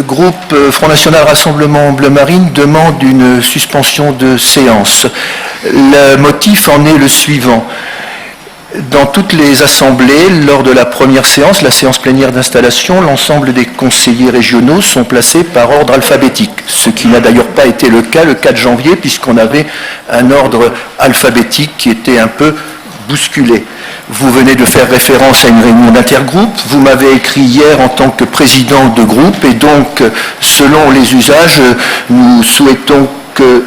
groupe Front National Rassemblement Bleu Marine demande une suspension de séance. Le motif en est le suivant. Dans toutes les assemblées, lors de la première séance, la séance plénière d'installation, l'ensemble des conseillers régionaux sont placés par ordre alphabétique, ce qui n'a d'ailleurs pas été le cas le 4 janvier, puisqu'on avait un ordre alphabétique qui était un peu bousculé. Vous venez de faire référence à une réunion d'intergroupe, vous m'avez écrit hier en tant que président de groupe, et donc, selon les usages, nous souhaitons que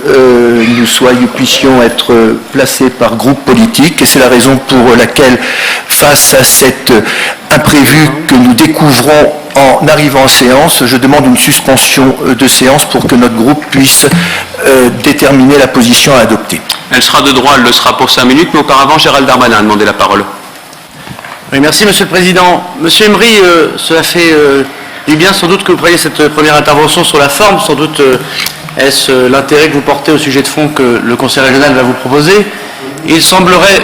nous puissions être placés par groupe politique, et c'est la raison pour laquelle, face à cet imprévu que nous découvrons en arrivant en séance, je demande une suspension de séance pour que notre groupe puisse déterminer la position à adopter. Elle sera de droit, elle le sera pour 5 minutes, mais auparavant, Gérald Darmanin a demandé la parole. Oui, merci Monsieur le Président. Monsieur Emery, cela fait du bien sans doute que vous preniez cette première intervention sur la forme, sans doute est-ce l'intérêt que vous portez au sujet de fond que le Conseil régional va vous proposer. Il semblerait,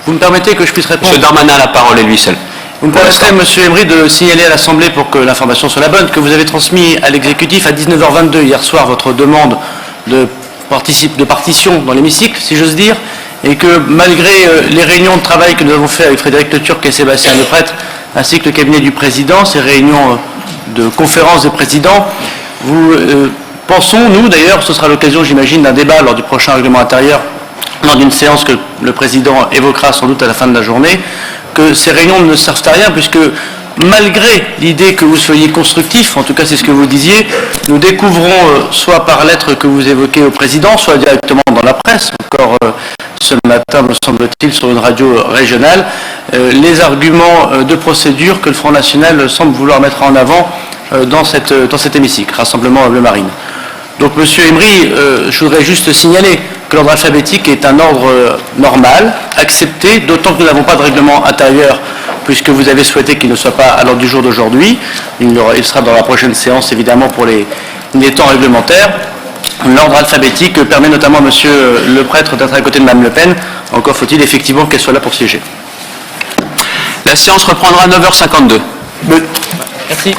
vous me permettez que je puisse répondre. Monsieur Darmanin a la parole et lui seul. Vous me permettrez, Monsieur Emery, de signaler à l'Assemblée, pour que l'information soit la bonne, que vous avez transmis à l'exécutif à 19h22 hier soir votre demande de partition dans l'hémicycle, si j'ose dire, et que malgré les réunions de travail que nous avons fait avec Frédéric Le Turc et Sébastien Leprêtre, ainsi que le cabinet du Président, ces réunions de conférence des présidents, pensons, nous d'ailleurs, ce sera l'occasion, j'imagine, d'un débat lors du prochain règlement intérieur, lors d'une séance que le Président évoquera sans doute à la fin de la journée, que ces réunions ne servent à rien, puisque malgré l'idée que vous soyez constructif, en tout cas c'est ce que vous disiez, nous découvrons, soit par lettre que vous évoquez au Président, soit directement dans la presse, encore ce matin, me semble-t-il, sur une radio régionale, les arguments de procédure que le Front National semble vouloir mettre en avant dans cet hémicycle, Rassemblement Bleu Marine. Donc, Monsieur Emery, je voudrais juste signaler que l'ordre alphabétique est un ordre normal, accepté, d'autant que nous n'avons pas de règlement intérieur, puisque vous avez souhaité qu'il ne soit pas à l'ordre du jour d'aujourd'hui. Il sera dans la prochaine séance, évidemment, pour les temps réglementaires. L'ordre alphabétique permet notamment à Monsieur le prêtre d'être à côté de Mme Le Pen. Encore faut-il effectivement qu'elle soit là pour siéger. La séance reprendra à 9h52. Merci.